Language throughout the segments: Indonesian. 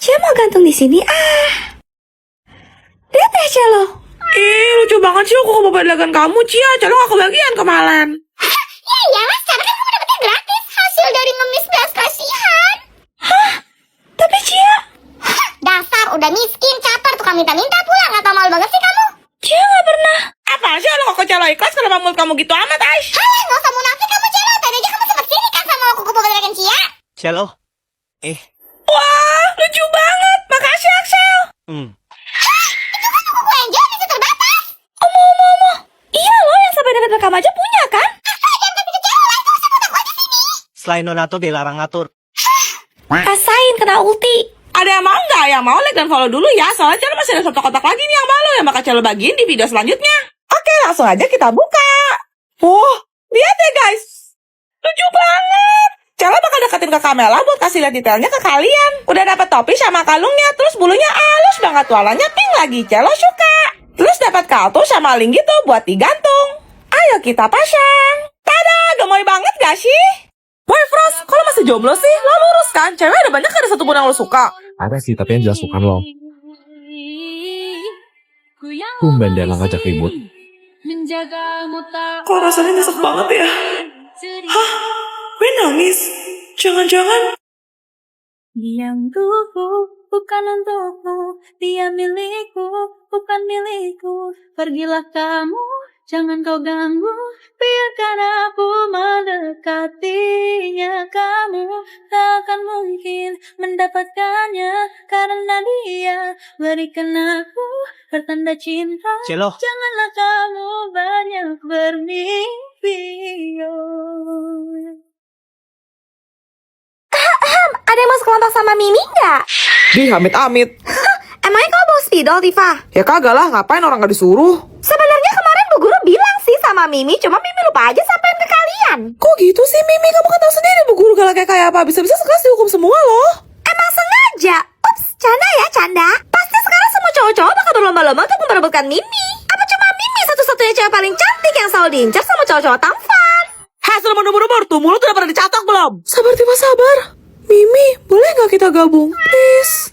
Cia mau gantung di sini. Lihat ya, Celo. Lucu banget sih aku kebagian kamu, Cia. Celo gak kebagian kemarin. Ya iyalah, sekarang kan kamu dapetnya gratis. Hasil dari ngemis belas kasihan. Tapi Cia... Dasar udah miskin, caper, tukang minta-minta pula. Gak tau malu banget sih kamu. Cia gak pernah. Apa sih lo kok Celo ikhlas kalau mulut kamu gitu amat, Ais? Halah, gak usah munafik kamu, Celo. Tadi aja kamu sempet sini kan sama aku kebagian Cia. Celo. Wah, lucu banget. Makasih, Axel. Itu kan buku Angel bisa terbatas. Omong. Iya loh, yang sampai dapat rekam aja punya kan? Jangan tapi ke Celo lah, itu usah aku aja sini. Selain Nonato dilarang ngatur. Rasain kena ulti. Ada yang mau nggak? Yang mau like dan follow dulu ya. Soalnya Celo masih ada satu kotak lagi nih yang malu yang bakal Celo bagiin di video selanjutnya. Oke, langsung aja kita buka. Wah, lihat ya guys. Lucu banget. Celo bakal deketin ke Kamela buat kasih lihat detailnya ke kalian. Udah dapat topi sama kalungnya, terus bulunya halus banget, warnanya pink lagi. Celo suka. Terus dapat kartu sama link gitu buat digantung. Ayo kita pasang. Tada, gemoy banget gak sih? Woi Frost, kalau masih jomblo sih? Lo lurus kan? Cewek ada banyak, ada satu pun yang lo suka. Ada sih, tapi yang jelas bukan lo. Tumben dia nggak ngajak ribut. Kok rasanya nyesek banget ya? Hah? Gue nangis? Jangan-jangan... Dia untukku, bukan untukmu. Dia milikku, bukan milikku. Pergilah kamu, jangan kau ganggu. Biarkan aku mendekatinya. Kamu tak akan mungkin mendapatkannya. Karena dia berikan aku pertanda cinta. Celo. Janganlah kamu banyak bermimpi. Ada yang masuk kelompok sama Mimi nggak? Di amit-amit. Emangnya kau bawa spidol, Tifa? Ya kagak lah, ngapain orang gak disuruh? Sebenarnya kemarin Bu Guru bilang sih sama Mimi, cuma Mimi lupa aja sampein ke kalian. Kok gitu sih Mimi? Kamu kan tahu sendiri Bu Guru galaknya kayak apa. Bisa-bisa sekelas dihukum semua loh. Emang sengaja? Ups, canda ya, canda. Pasti sekarang semua cowok-cowok bakal berlomba-lomba untuk memperebutkan Mimi. Apa cuma Mimi satu-satunya cewek paling cantik yang selalu diincar sama cowok-cowok tampan? Hasil menumur-numur tuh, mulut udah pernah dicatok belum? Sabar Tifa, sabar. Mimi, boleh gak kita gabung? Please.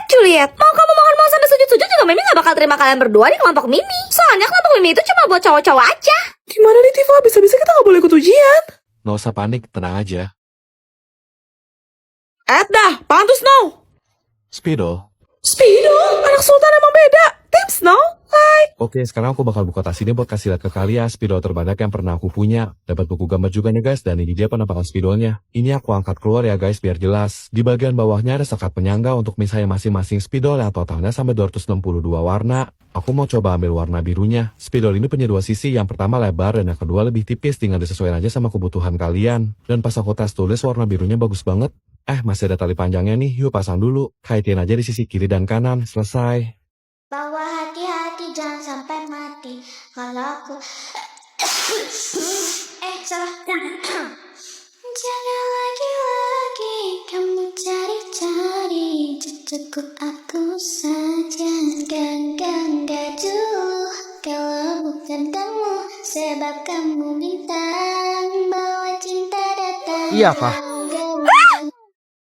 Juliet, mau kamu mau sampai sujud-sujud juga Mimi gak bakal terima kalian berdua di kelompok Mimi. Soalnya kelompok Mimi itu cuma buat cowok-cowok aja. Gimana nih Tifa? Bisa-bisa kita gak boleh ikut ujian. Nggak usah panik, tenang aja. Dah, pantu Snow. Spidol. Spidol, anak sultan emang beda. Tim Snow, like. Oke, sekarang aku bakal buka tas ini buat kasih lihat ke kalian spidol terbanyak yang pernah aku punya. Dapat buku gambar juga nih guys, dan ini dia penampakan spidolnya. Ini aku angkat keluar ya guys, biar jelas. Di bagian bawahnya ada sekat penyangga untuk misalnya masing-masing spidol yang totalnya sampai 262 warna. Aku mau coba ambil warna birunya. Spidol ini punya dua sisi, yang pertama lebar dan yang kedua lebih tipis, tinggal disesuaikan aja sama kebutuhan kalian. Dan pas aku tes tulis warna birunya bagus banget. Masih ada tali panjangnya nih, yuk pasang dulu. Kaitin aja di sisi kiri dan kanan, selesai. Bawa hati-hati jangan sampai mati. Kalau aku salah. Jangan lagi-lagi kamu cari-cari. Cukup aku saja. Enggak dulu. Kalau bukan kamu, sebab kamu bintang. Bawa cinta datang. Iya, Pak.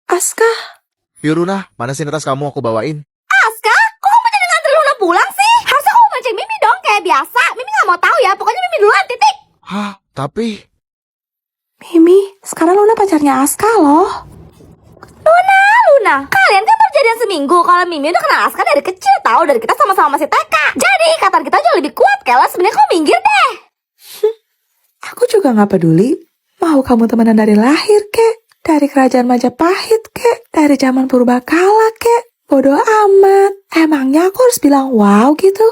Aska. Yuruna, mana sih tas kamu aku bawain? Aska, kok kamu jadi ngantri Luna pulang sih? Harusnya kamu mancing Mimi dong, kayak biasa. Mimi gak mau tahu ya, pokoknya Mimi duluan, titik. Hah, tapi... Mimi, sekarang Luna pacarnya Aska loh. Luna, kalian kan berjadian seminggu. Kalau Mimi udah kenal Aska dari kecil, tahu dari kita sama-sama masih TK. Jadi ikatan kita jauh lebih kuat. Kayaknya sebenarnya kau minggir deh. Aku juga gak peduli. Mau kamu temenan dari lahir, kek. Dari kerajaan Majapahit, kek. Dari zaman purbakala, kek. Bodoh amat. Emangnya aku harus bilang wow gitu?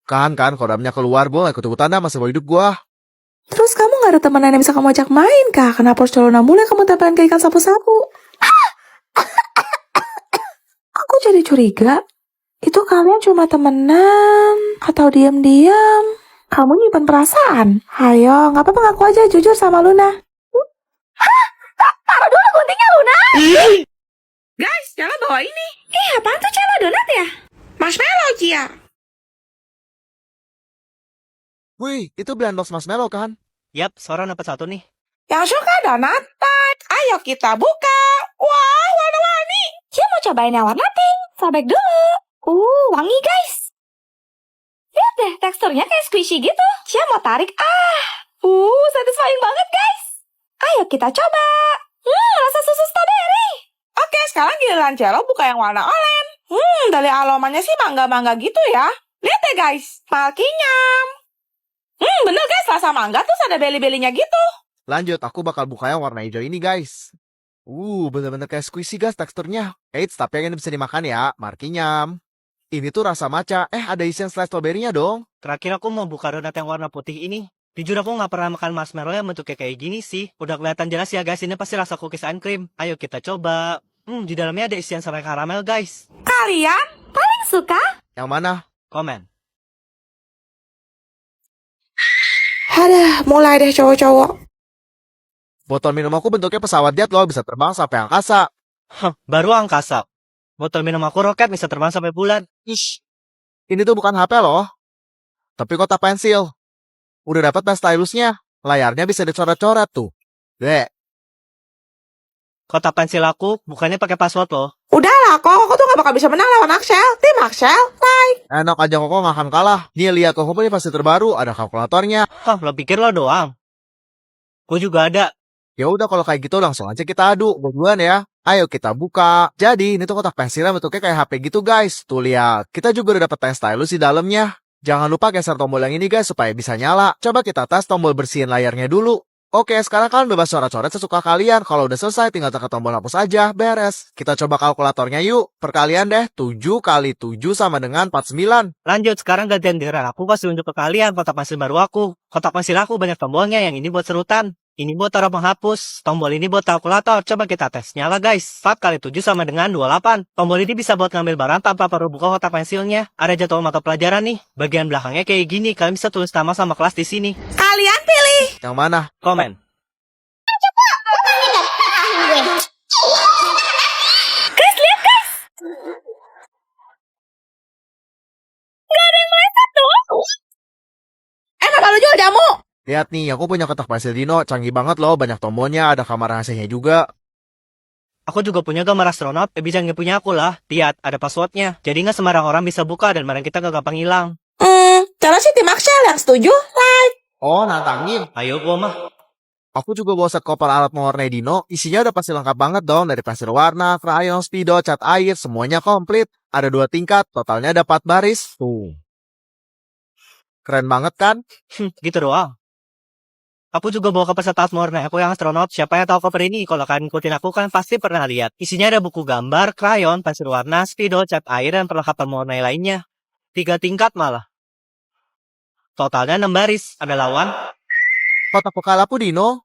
Kan, kodamnya keluar, boleh ikut-ikutan dah masa hidup gua. Terus kamu gak ada temenan yang bisa kamu ajak main, kah? Kenapa harus calon mulai kamu tempelin ke ikan sapu-sapu? Aku jadi curiga. Itu kalian cuma temenan atau diam-diam? Kamu nyimpen perasaan? Ayo, gak apa-apa ngaku aja jujur sama Luna. Taruh dulu guntingnya, Luna. Guys, jangan bawa ini. Apaan tuh Celo, donat ya? Marshmallow, Cia. Wih, itu Blendox Marshmallow kan? Yap, seorang dapat satu nih. Yang suka donat, Ayo kita buka. Wah, cobain yang warna pink. Sobek dulu. Wangi guys. Lihat deh, teksturnya kayak squishy gitu. Cia mau tarik. Satisfying banget guys. Ayo kita coba. Rasa susu strawberry. Oke, sekarang giliran Celo buka yang warna oranye. Dari aromanya sih mangga-mangga gitu ya. Lihat deh guys, malkinyam. Bener guys, rasa mangga terus ada beli-belinya gitu. Lanjut, aku bakal buka yang warna hijau ini guys. Bener-bener kayak squishy guys teksturnya. Eits, tapi yang ini bisa dimakan ya, markinyam. Ini tuh rasa matcha, ada isian slice strawberry-nya dong. Terakhir aku mau buka donat yang warna putih ini. Jujur aku nggak pernah makan marshmallow yang bentuknya kayak gini sih. Udah kelihatan jelas ya guys, ini pasti rasa cookies and cream. Ayo kita coba. Di dalamnya ada isian serai karamel guys. Kalian? Paling suka? Yang mana? Komen. Mulai deh cowok-cowok. Botol minum aku bentuknya pesawat jet loh, bisa terbang sampai angkasa. Baru angkasa. Botol minum aku roket bisa terbang sampai bulan. Ish, ini tuh bukan HP loh. Tapi kotak pensil. Udah dapat pen stylusnya. Layarnya bisa dicoret-coret tuh. Dek, Kotak pensil aku bukannya pakai password loh. Udahlah kok, aku tuh gak bakal bisa menang lawan Axel. Tim Axel, like. enak aja kok gak akan kalah. Nih lihat kok punya pasti terbaru, ada kalkulatornya. Lo pikir lo doang? Gue juga ada. Ya udah kalau kayak gitu langsung aja kita adu. Duluan ya. Ayo kita buka. Jadi ini tuh kotak pensilnya bentuknya kayak HP gitu guys. Tuh lihat. Kita juga udah dapet pen stylus di dalamnya. Jangan lupa geser tombol yang ini guys supaya bisa nyala. Coba kita tes tombol bersihin layarnya dulu. Oke, sekarang kalian bebas coret-coret sesuka kalian. Kalau udah selesai tinggal tekan tombol hapus aja. Beres. Kita coba kalkulatornya yuk. Perkalian deh. 7 kali 7 sama dengan 49. Lanjut, sekarang gantian giliran aku kasih unjuk ke kalian kotak pensil baru aku. Kotak pensil aku banyak tombolnya, yang ini buat serutan. Ini buat taruh penghapus. Tombol ini buat kalkulator. Coba kita tes. Nyala guys. 4 kali 7 sama dengan 28. Tombol ini bisa buat ngambil barang tanpa perlu buka kotak pensilnya. Ada jadwal mata pelajaran nih. Bagian belakangnya kayak gini. Kalian bisa tulis nama sama kelas di sini. Kalian pilih. Yang mana? Komen. Guys, lihat guys. Kenapa lu jual jamu? Lihat nih, aku punya kotak pensil Dino. Canggih banget loh. Banyak tombolnya. Ada kamar rahasianya juga. Aku juga punya gambar astronot. Bisa nggak punya aku lah. Lihat, ada passwordnya. Jadi nggak sembarang orang bisa buka dan barang kita nggak gampang hilang. Cara sih tim Axel yang setuju, like. Oh, nantangin. Ayo gua mah. Aku juga bawa set koper alat mewarnai Dino. Isinya udah pasti lengkap banget dong. Dari pensil warna, krayon, spidol, cat air. Semuanya komplit. Ada 2 tingkat. Totalnya ada 4 baris. Tuh. Keren banget kan? Gitu doang. Aku juga bawa koper setat warna aku yang astronot. Siapa yang tahu koper ini? Kalau kalian ikutin aku kan pasti pernah lihat. Isinya ada buku gambar, krayon, pensil warna, spidol, cat air, dan perlengkapan mewarnai lainnya. 3 tingkat malah. Totalnya 6 baris. Ada lawan. Kotak bekal aku Dino.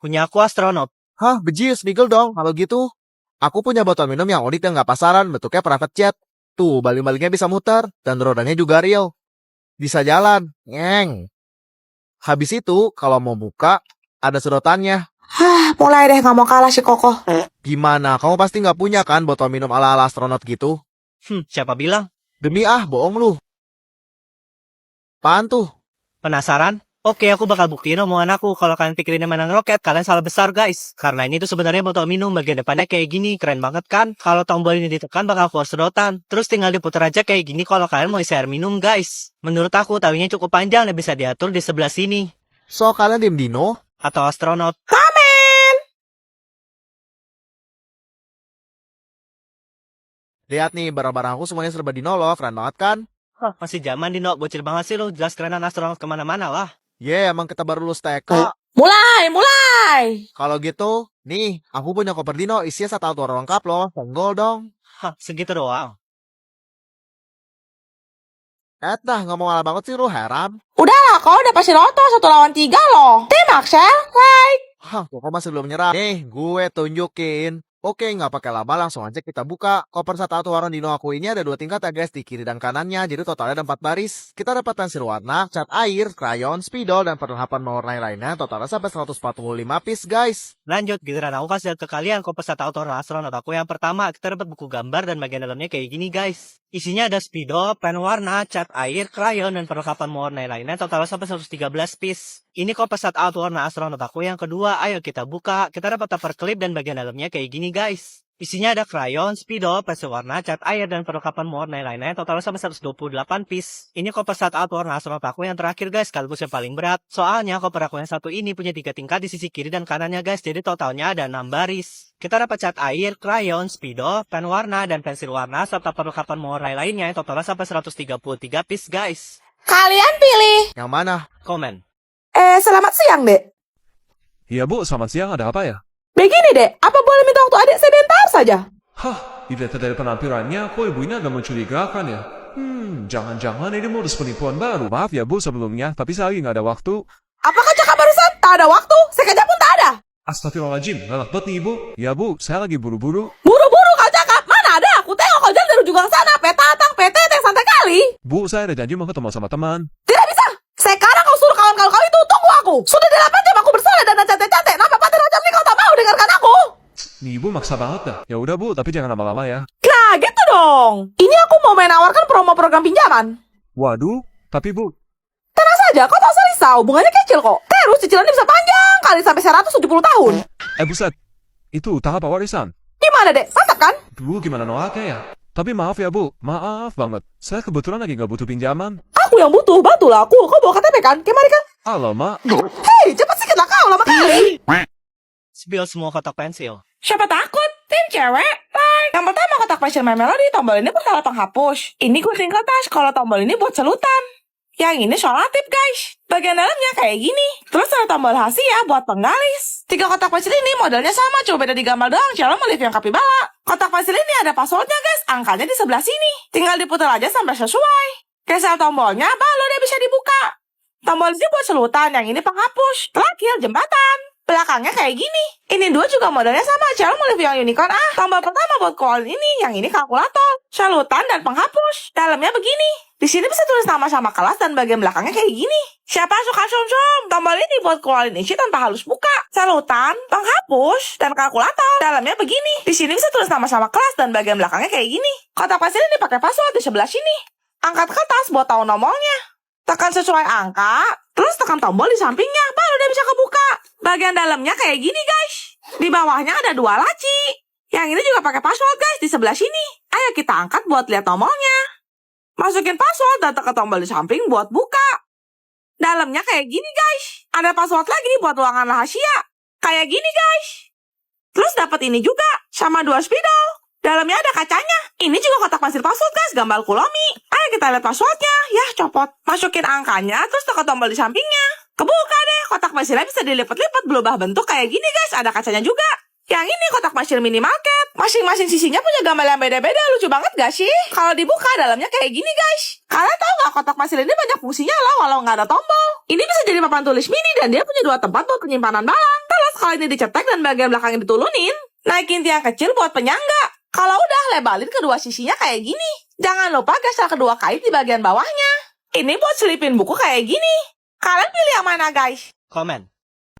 Punya aku astronot. Hah, bejis, Miguel dong. Kalau gitu, aku punya botol minum yang unik dan nggak pasaran. Bentuknya private jet. Tuh, baling-balingnya bisa muter. Dan rodanya juga real. Bisa jalan. Ngeng. Habis itu, kalau mau buka, ada sedotannya. Mulai deh, gak mau kalah si Koko. Gimana? Kamu pasti nggak punya kan botol minum ala-ala astronot gitu? Siapa bilang? Demi bohong lu. Apaan tuh? Penasaran? Oke, aku bakal buktiin omongan aku. Kalau kalian pikirin mainan roket, kalian salah besar guys. Karena ini tuh sebenarnya botol minum, bagian depannya kayak gini. Keren banget kan? Kalau tombol ini ditekan bakal keluar sedotan. Terus tinggal diputar aja kayak gini kalau kalian mau isi air minum guys. Menurut aku, talinya cukup panjang dan bisa diatur di sebelah sini. So, kalian tim Dino? Atau astronot. Lihat nih, barang-barang aku semuanya serba Dino loh. Keren banget kan? Masih zaman Dino, bocil banget sih lo. Jelas kerenan astronot kemana-mana lah. Emang kita baru lulus TK. Mulai. Kalau gitu, nih, aku punya koper Dino. Isinya 1 auto lengkap loh. Senggol dong. Segitu doang. Dah, nggak mau ngalah banget sih lu, heran. Udahlah kok, udah pasti loto 1 lawan 3 loh. Tim Axel, like. Kok masih belum nyerah? Nih, gue tunjukin. Oke, nggak pakai lama, langsung aja kita buka. Koper 1 auto warna Dino aku ini ada 2 tingkat ya guys, di kiri dan kanannya. Jadi totalnya ada 4 baris. Kita dapat pensil warna, cat air, krayon, spidol, dan perlengkapan mewarnai lainnya. Totalnya sampai 145 piece guys. Lanjut, giliran aku kasih lihat ke kalian koper satu auto astronot aku yang pertama. Kita dapat buku gambar dan bagian dalamnya kayak gini guys. Isinya ada spidol, pen warna, cat air, krayon, dan perlengkapan mewarnai lainnya. Totalnya sampai 113 piece. Ini koper satu auto warna astronot aku yang kedua. Ayo kita buka. Kita dapat upper clip dan bagian dalamnya kayak gini guys. Isinya ada krayon, spidol, pensil warna, cat air, dan perlengkapan mewarnai lainnya. Totalnya sampai 128 piece. Ini koper saat out warna sama aku yang terakhir guys, sekaligus yang paling berat. Soalnya koper aku yang satu ini punya 3 tingkat di sisi kiri dan kanannya guys, jadi totalnya ada 6 baris. Kita dapat cat air, krayon, spidol, pen warna, dan pensil warna, serta perlengkapan mewarnai lainnya yang totalnya sampai 133 piece guys. Kalian pilih. Yang mana? Komen. Selamat siang, Dek. Iya bu, selamat siang, ada apa ya? Begini, Dek. Apa boleh minta waktu adik sebentar saja? Hah, dilihat dari penampilannya, kok ibu ini agak mencurigakan ya? Jangan-jangan ini modus penipuan baru. Maaf ya bu sebelumnya, tapi saya lagi nggak ada waktu. Apakah cakap barusan? Tak ada waktu. Sekejap pun tak ada. Astagfirullahaladzim, galak banget nih ibu. Ya bu, saya lagi buru-buru. Buru-buru kau cakap. Mana ada? Aku tengok kau jalan dari ujung sana. Petatang, peteteng, santai kali. Bu, saya ada janji mau ketemu sama teman. Tidak bisa. Sekarang kau suruh kawan-kawan kau itu tunggu aku. Sudah 8 jam aku bersolat dan cantik-cantik. Nama pater macam ini kau tak mau dengarkan aku? Nih ibu maksa banget dah. Ya udah bu, tapi jangan lama-lama ya. Nah, gitu dong. Ini aku mau menawarkan promo program pinjaman. Waduh, tapi bu, Tenang saja, kau tak usah risau. Bunganya kecil kok. Terus cicilannya bisa panjang kali sampai 170 tahun. buset. Itu utang apa warisan? Gimana, Dek? Mantap kan? Bu, gimana nolaknya ya? Tapi maaf ya bu, maaf banget. Saya kebetulan lagi nggak butuh pinjaman. Aku yang butuh, bantulah aku. Kau bawa KTP kan? Kemari kan? Alamak. Hei, cepat sikit lah kau, lama kali. Spill semua kotak pensil. Siapa takut? Tim cewek? Like. Yang pertama kotak pensil My Melody, tombol ini berkala penghapus. Ini gunting kertas, kalau tombol ini buat selutan. Yang ini solatif guys. Bagian dalamnya kayak gini. Terus ada tombol rahasia buat penggalis. 3 kotak pensil ini modelnya sama, cuma beda di gambar doang. Calon motif yang kapibala. Kotak pensil ini ada passwordnya guys, angkanya di sebelah sini. Tinggal diputar aja sampai sesuai. Geser tombolnya, baru dia bisa dibuka. Tombol ini buat selutan, yang ini penghapus. Terakhir jembatan. Belakangnya kayak gini. Ini 2 juga modelnya sama, calon motif yang unicorn ah. Tombol pertama buat koin ini, yang ini kalkulator, salutan dan penghapus. Dalamnya begini. Di sini bisa tulis nama sama kelas dan bagian belakangnya kayak gini. Siapa suka sum-sum? Tombol ini buat keluarin isi tanpa harus buka. Salutan, penghapus, dan kalkulator. Dalamnya begini. Di sini bisa tulis nama sama kelas dan bagian belakangnya kayak gini. Kotak pensil ini pakai password di sebelah sini. Angkat kertas buat tahu nomornya. Tekan sesuai angka, terus tekan tombol di sampingnya, baru dia bisa kebuka. Bagian dalamnya kayak gini guys. Di bawahnya ada 2 laci. Yang ini juga pakai password guys di sebelah sini. Ayo kita angkat buat lihat nomornya. Masukin password dan tekan tombol di samping buat buka. Dalamnya kayak gini guys. Ada password lagi buat ruangan rahasia. Kayak gini guys. Terus dapat ini juga sama 2 spidol. Dalamnya ada kacanya. Ini juga kotak pensil password guys, gambar kulomi. Ayo kita lihat passwordnya. Ya, copot. Masukin angkanya, terus tekan tombol di sampingnya. Kebuka deh, kotak pensilnya bisa dilipat-lipat berubah bentuk kayak gini guys. Ada kacanya juga. Yang ini kotak pensil minimarket. Masing-masing sisinya punya gambar yang beda-beda. Lucu banget gak sih? Kalau dibuka dalamnya kayak gini guys. Kalian tahu gak kotak pensil ini banyak fungsinya loh walau nggak ada tombol. Ini bisa jadi papan tulis mini dan dia punya 2 tempat buat penyimpanan barang. Terus kalau ini dicetek dan bagian belakangnya ditulunin, naikin tiang kecil buat penyangga. Kalau udah lebalin kedua sisinya kayak gini. Jangan lupa geser kedua kait di bagian bawahnya. Ini buat selipin buku kayak gini. Kalian pilih yang mana guys? Komen.